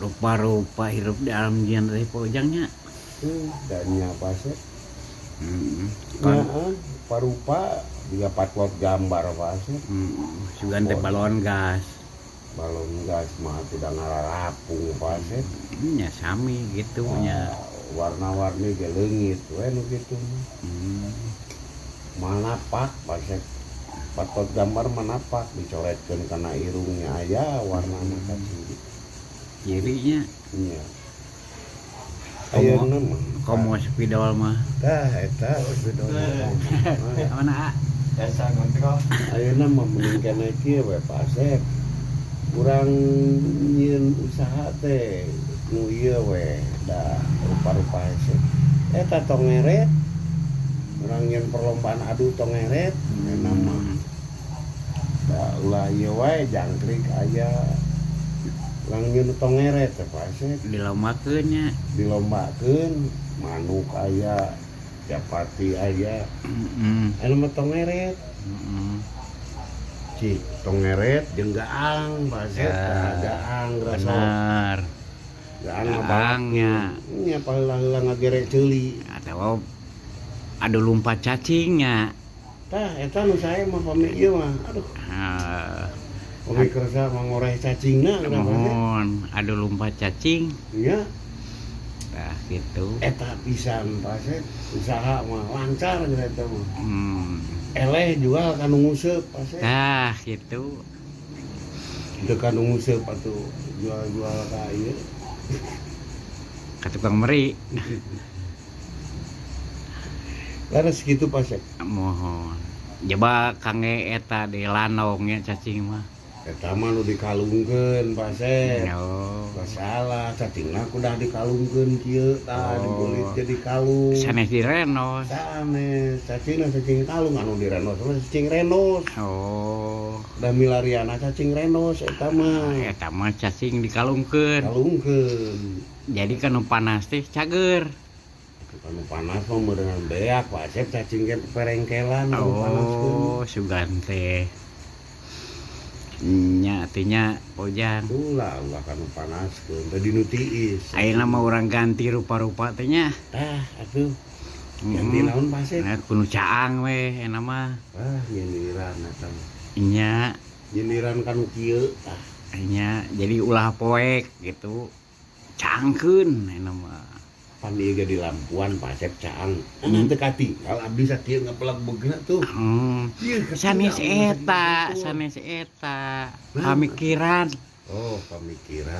rupa-rupa hidup di alam genre pojangnya. Dan apa sih? Kan Parupa juga patlot gambar apa sih? sugan teh balon gas. Balon gas mah tidak ngarapung apa sih? Nya sami gitu nya. Warna-warni ge leungit we nu kitu. Manapak pasek patlot gambar manapak dicoretkeun kana irungnya aya warnana cacing. Cirinya Iya. Ayeuna mah komo spidol mah. tah eta spidol. Mana Biasa ngontrol. Ayeuna mah mending keneh kieu we pasek. Kurang nyieun usaha teh nu ieu we da rupa-rupa hese. Eta tongeret. Urang nyieun perlombaan adu tongeret eta mah. Da ulah ieu wae jangkrik aya. Urang nyieun tongeret teh pasek. dilombakeun nya. Dilombakeun manuk aya, japati aya. Anu mah tongeret. Cik, tongeret jeung gaang pasek, gaang rasa. Bener. Gaangnya. Nya paheula-heula ngagere ceuli. Atau adu lumpat cacingnya. Tah eta nu sae mah pami ieu mah. Aduh, pami kersa mangoreh cacingna kana pasek. Namun adu lumpat cacing. Nya, Nah gitu. eta pisan pasek. Usaha mah lancar geus eta mah. Hmm. Jual kanu nguseup pasek. Nah gitu. Teu kanu nguseup atuh jual-jual ka ieu. Ka tukang meri. Laras kitu pasek. Mohon. Coba kange eta di lanongnya cacing mah. Eta mah nu dikalungkeun pasek. Oh. Masalah cacingna kudah dikalungkeun kieu tah dibulit jadi kalung. Sanes direnos. Sanes cacingna cacing kalung anu direnos mah cacing renos. Oh. Da milariana cacing renos eta mah. Eta mah cacing dikalungkeun. Kalungkeun. Jadi kan nu panas teh cager. Anu panas mah meureungan beak pasek cacing ge perengkelan anu panaskeun. Oh, sugan teh. Nya artinya pojang. Ulah kanu panaskeun teh dinu tiis. Ayeuna mah urang ganti rupa-rupa teh nya. Tah atuh. Ganti naon pasek? Nah, kudu caang we eta mah. Nyindiran eta mah. Nya, Nyindiran kanu kieu tah. nya jadi ulah poek gitu. Caangkeun eta mah. Pan ieu ge di lampuan pasek caang. Teu katinggal abdi sakieu ngapelak beugna tuh. Sanes eta. Pamikiran. Oh, pamikiran.